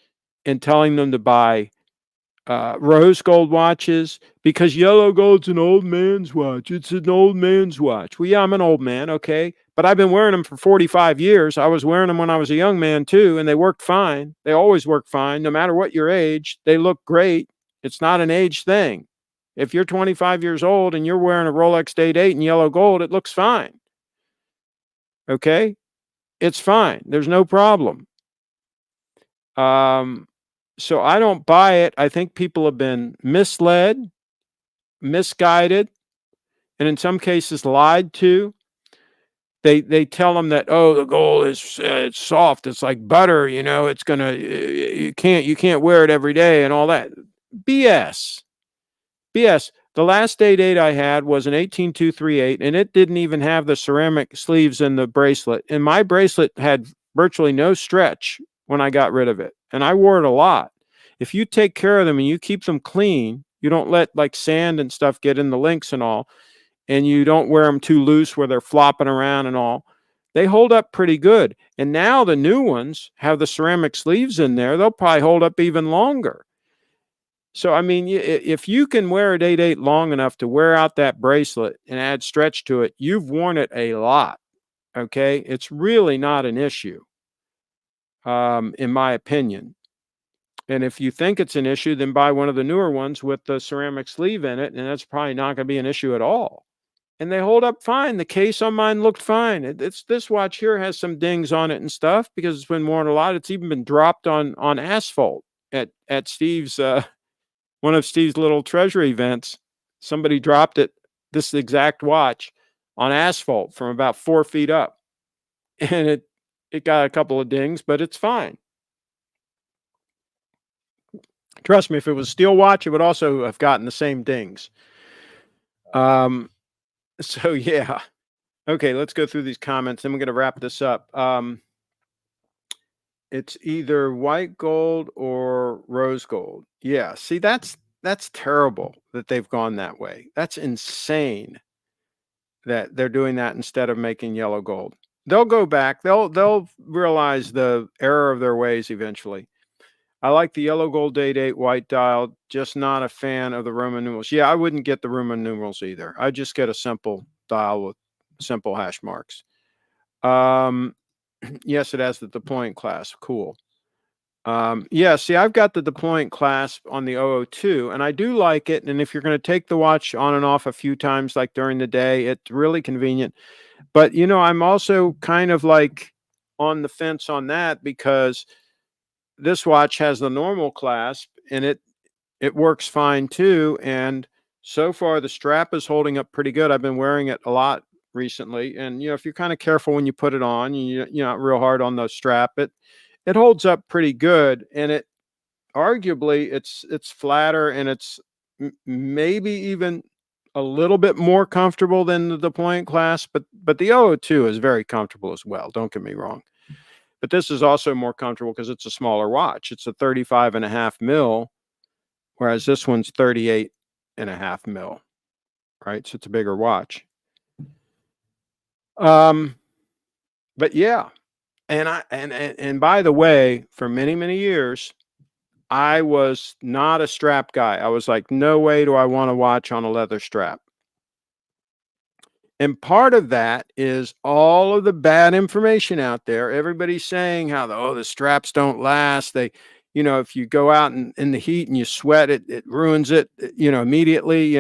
and telling them to buy rose gold watches because yellow gold's an old man's watch. It's an old man's watch. Well, yeah, I'm an old man, okay, but I've been wearing them for 45 years. I was wearing them when I was a young man too, and they worked fine. They always work fine, no matter what your age. They look great. It's not an age thing. If you're 25 years old and you're wearing a Rolex Date 8 in yellow gold, it looks fine. Okay? It's fine. There's no problem. So I don't buy it. I think people have been misled, misguided, and in some cases lied to. They tell them that, oh, the gold is it's soft, it's like butter, it's gonna you can't wear it every day and all that. BS. BS. The last Date 8 I had was an 18238, and it didn't even have the ceramic sleeves in the bracelet. And my bracelet had virtually no stretch when I got rid of it. And I wore it a lot. If you take care of them and you keep them clean, you don't let like sand and stuff get in the links and all, and you don't wear them too loose where they're flopping around and all, they hold up pretty good. And now the new ones have the ceramic sleeves in there. They'll probably hold up even longer. So, I mean, if you can wear a Date 8 long enough to wear out that bracelet and add stretch to it, you've worn it a lot. Okay. It's really not an issue, in my opinion. And if you think it's an issue, then buy one of the newer ones with the ceramic sleeve in it, and that's probably not going to be an issue at all. And they hold up fine. The case on mine looked fine. It's this watch here has some dings on it and stuff because it's been worn a lot. It's even been dropped on asphalt at Steve's one of Steve's little treasure events. Somebody dropped it, this exact watch, on asphalt from about 4 feet up, and it got a couple of dings, but it's fine. Trust me, if it was a steel watch, it would also have gotten the same dings. So yeah. Okay, let's go through these comments, then we're going to wrap this up. It's either white gold or rose gold. Yeah, see, that's terrible that they've gone that way. That's insane that they're doing that instead of making yellow gold. They'll go back. They'll realize the error of their ways eventually. I like the yellow gold Date 8 white dial, just not a fan of the Roman numerals. Yeah, I wouldn't get the Roman numerals either. I'd just get a simple dial with simple hash marks. Yes, it has the deployant clasp. Cool. Yeah, see, I've got the deployant clasp on the 002, and I do like it. And if you're going to take the watch on and off a few times, like during the day, it's really convenient. But, I'm also kind of like on the fence on that because this watch has the normal clasp and it works fine too. And so far, the strap is holding up pretty good. I've been wearing it a lot recently. And, if you're kind of careful when you put it on, you're not real hard on the strap, it holds up pretty good, and it arguably it's flatter and it's maybe even a little bit more comfortable than the deployant clasp, but the 002 is very comfortable as well. Don't get me wrong, but this is also more comfortable because it's a smaller watch. It's a 35.5 mil, whereas this one's 38.5 mil. Right, so it's a bigger watch. But yeah, and by the way, for many years, I was not a strap guy. I was like, no way do I want to watch on a leather strap. And part of that is all of the bad information out there. Everybody's saying how the straps don't last. if you go out in the heat and you sweat, it ruins it, immediately.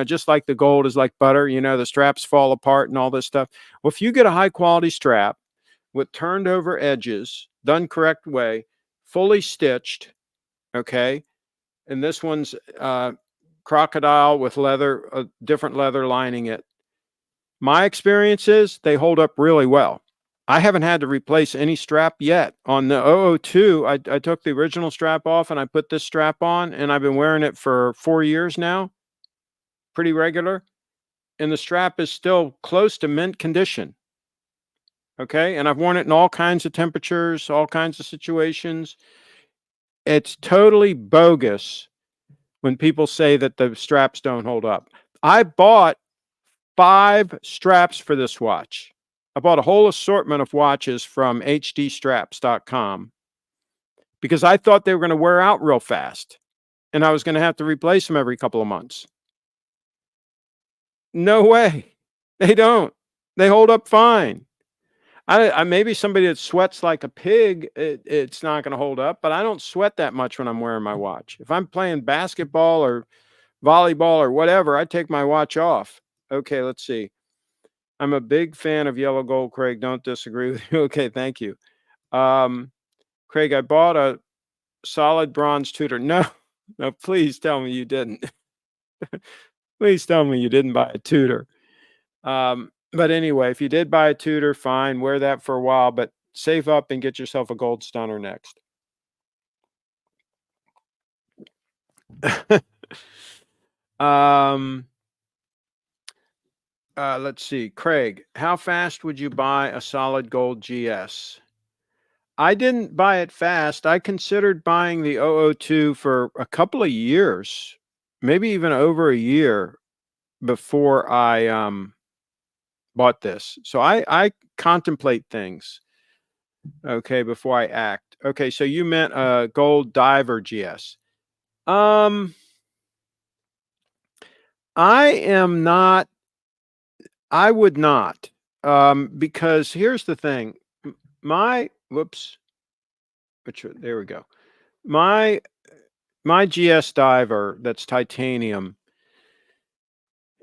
Just like the gold is like butter, the straps fall apart and all this stuff. Well, if you get a high quality strap with turned over edges, done correct way, fully stitched, okay, and this one's crocodile with leather, different leather lining it. My experience is they hold up really well. I haven't had to replace any strap yet. On the 002, I took the original strap off and I put this strap on, and I've been wearing it for 4 years now, pretty regular. And the strap is still close to mint condition. Okay. And I've worn it in all kinds of temperatures, all kinds of situations. It's totally bogus when people say that the straps don't hold up. I bought 5 straps for this watch. I bought a whole assortment of watches from hdstraps.com because I thought they were going to wear out real fast and I was going to have to replace them every couple of months. No way. They don't. They hold up fine. I maybe somebody that sweats like a pig, it's not going to hold up, but I don't sweat that much when I'm wearing my watch. If I'm playing basketball or volleyball or whatever, I take my watch off. Okay, let's see. I'm a big fan of yellow gold, Craig. Don't disagree with you. Okay, thank you. Craig, I bought a solid bronze Tudor. No, no, please tell me you didn't. Please tell me you didn't buy a Tudor. But anyway, if you did buy a Tudor, fine, wear that for a while, but save up and get yourself a gold stunner next. Let's see. Craig, how fast would you buy a solid gold GS? I didn't buy it fast. I considered buying the 002 for a couple of years, maybe even over a year before I bought this. So I contemplate things, okay, before I act. Okay, so you meant a gold diver GS. Um, I am not, I would not, because here's the thing. Whoops, there we go. My GS diver that's titanium,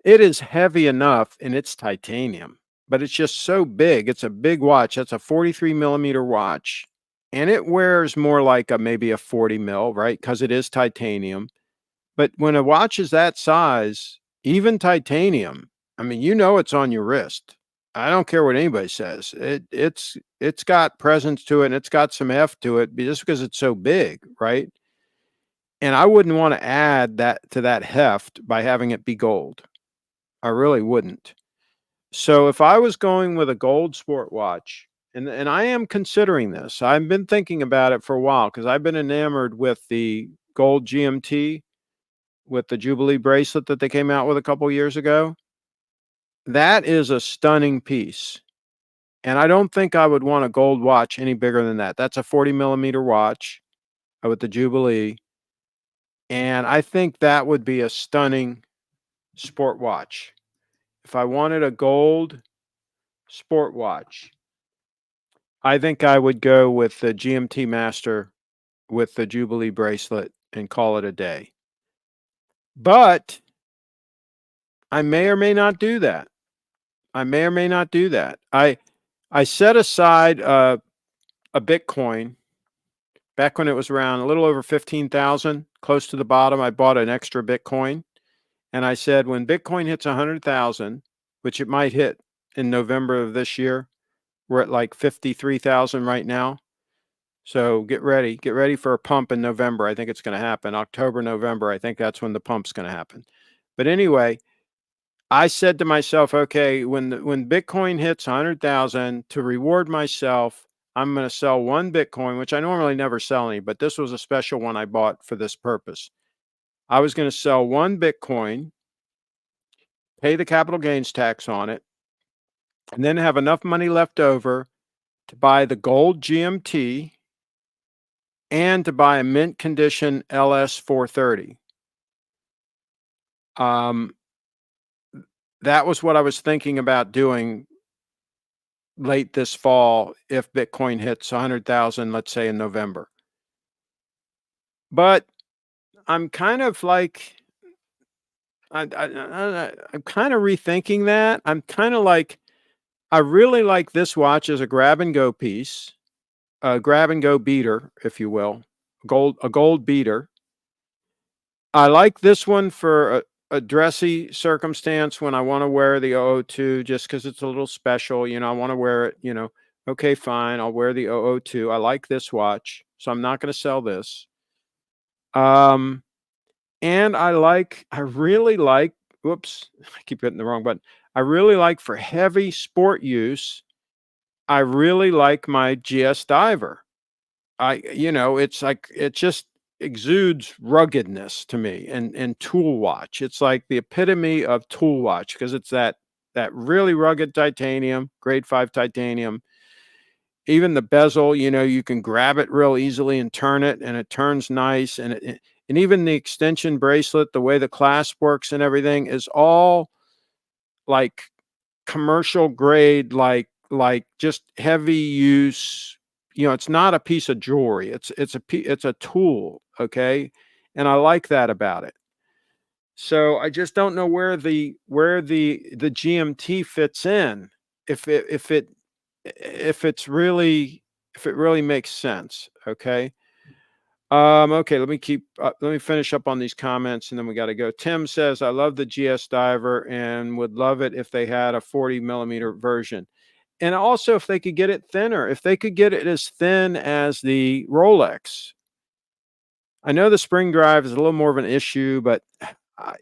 it is heavy enough and it's titanium, but it's just so big. It's a big watch. That's a 43 millimeter watch. And it wears more like maybe a 40 mil, right? Because it is titanium. But when a watch is that size, even titanium, I mean, it's on your wrist. I don't care what anybody says. It's got presence to it and it's got some heft to it just because it's so big, right? And I wouldn't want to add that to that heft by having it be gold. I really wouldn't. So if I was going with a gold sport watch, and I am considering this, I've been thinking about it for a while because I've been enamored with the gold GMT with the Jubilee bracelet that they came out with a couple years ago. That is a stunning piece. And I don't think I would want a gold watch any bigger than that. That's a 40 millimeter watch with the Jubilee. And I think that would be a stunning sport watch. If I wanted a gold sport watch, I think I would go with the GMT Master with the Jubilee bracelet and call it a day. But I may or may not do that. I may or may not do that. I set aside a Bitcoin back when it was around a little over 15,000, close to the bottom. I bought an extra Bitcoin, and I said when Bitcoin hits 100,000, which it might hit in November of this year, we're at like 53,000 right now. So get ready for a pump in November. I think it's going to happen. October, November, I think that's when the pump's going to happen. But anyway, I said to myself, okay, when Bitcoin hits 100,000, to reward myself, I'm going to sell one Bitcoin, which I normally never sell any, but this was a special one I bought for this purpose. I was going to sell one Bitcoin, pay the capital gains tax on it, and then have enough money left over to buy the gold GMT and to buy a mint condition LS 430. That was what I was thinking about doing late this fall if Bitcoin hits 100,000, let's say in November. But I'm kind of like I'm kind of rethinking that. I'm kind of like I really like this watch as a grab and go piece, a grab and go beater, if you will, a gold beater. I like this one for a dressy circumstance when I want to wear the 002 just because it's a little special. I want to wear it. Okay, fine. I'll wear the 002. I like this watch, so I'm not going to sell this. Um, and I really like, whoops, I keep hitting the wrong button. I really like for heavy sport use. I really like my GS Diver. It's like it just exudes ruggedness to me and tool watch. It's like the epitome of tool watch because it's that really rugged titanium, grade 5 titanium. Even the bezel, you can grab it real easily and turn it, and it turns nice. And even the extension bracelet, the way the clasp works and everything is all like commercial grade, like just heavy use. It's not a piece of jewelry. It's a tool, okay? And I like that about it. So I just don't know where the GMT fits in. If it if it if it's really if it really makes sense, okay? Okay, let me finish up on these comments and then we got to go. Tim says, I love the GS Diver and would love it if they had a 40 millimeter version. And also if they could get it thinner, if they could get it as thin as the Rolex. I know the spring drive is a little more of an issue, but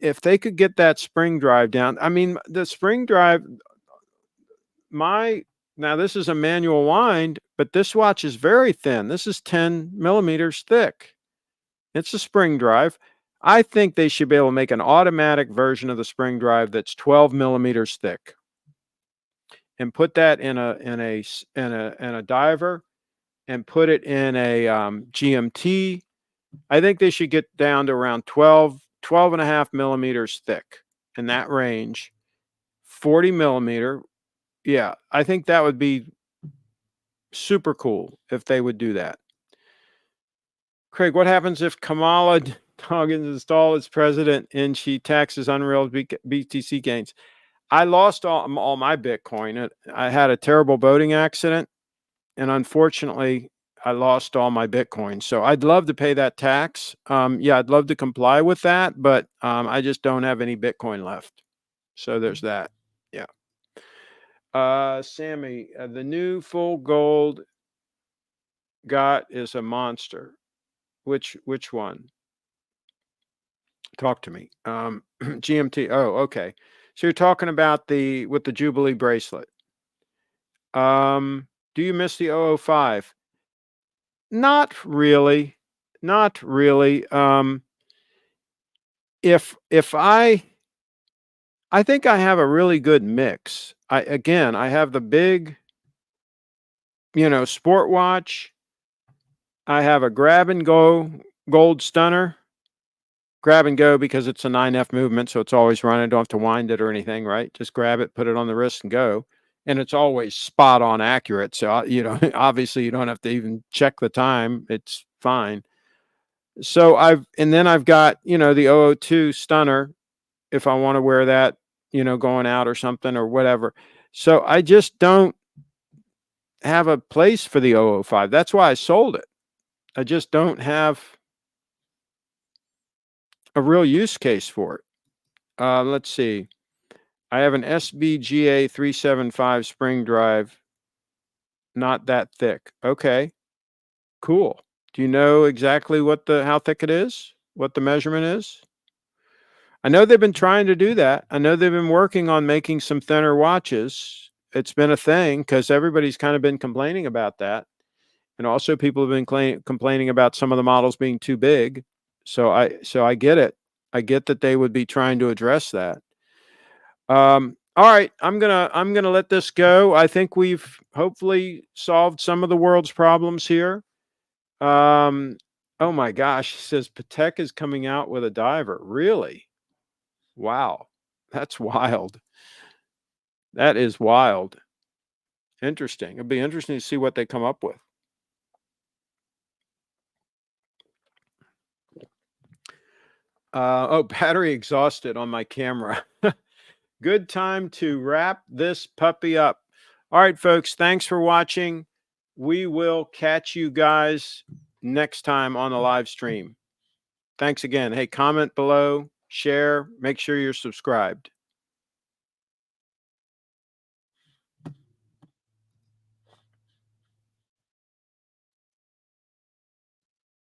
if they could get that spring drive down, I mean, the spring drive, my, now this is a manual wind, but this watch is very thin. This is 10 millimeters thick. It's a spring drive. I think they should be able to make an automatic version of the spring drive that's 12 millimeters thick and put that in a diver and put it in a GMT. I think they should get down to around 12 and a half millimeters thick in that range. 40 millimeter. Yeah, I think that would be super cool if they would do that. Craig, what happens if Kamala Doggins is installed as president and she taxes unrealized BTC gains? I lost all my Bitcoin. I had a terrible boating accident, and unfortunately, I lost all my Bitcoin. So I'd love to pay that tax. Yeah, I'd love to comply with that, but I just don't have any Bitcoin left. So there's that. Yeah. Sammy, the new full gold got is a monster. Which one? Talk to me. GMT. Oh, okay. So you're talking about the with the Jubilee bracelet. Do you miss the 005? Not really. Not really. If I think I have a really good mix. I have the big, sport watch. I have a grab and go gold stunner. Grab and go because it's a 9F movement, so it's always running. Don't have to wind it or anything, right? Just grab it, put it on the wrist, and go. And it's always spot on accurate. So, obviously you don't have to even check the time. It's fine. So I've got, the 002 stunner if I want to wear that, going out or something or whatever. So I just don't have a place for the 005. That's why I sold it. I just don't have a real use case for it. Let's see. I have an SBGA375 spring drive, not that thick. Okay, cool. Do you know exactly how thick it is? What the measurement is? I know they've been trying to do that. I know they've been working on making some thinner watches. It's been a thing because everybody's kind of been complaining about that. And also people have been complaining about some of the models being too big. So I get it. I get that they would be trying to address that. All right, I'm gonna let this go. I think we've hopefully solved some of the world's problems here. Um, oh my gosh, he says Patek is coming out with a diver. Really? Wow, that's wild. That is wild. Interesting. It'll be interesting to see what they come up with. Oh, battery exhausted on my camera. Good time to wrap this puppy up. All right, folks, thanks for watching. We will catch you guys next time on the live stream. Thanks again. Hey, comment below, share, make sure you're subscribed.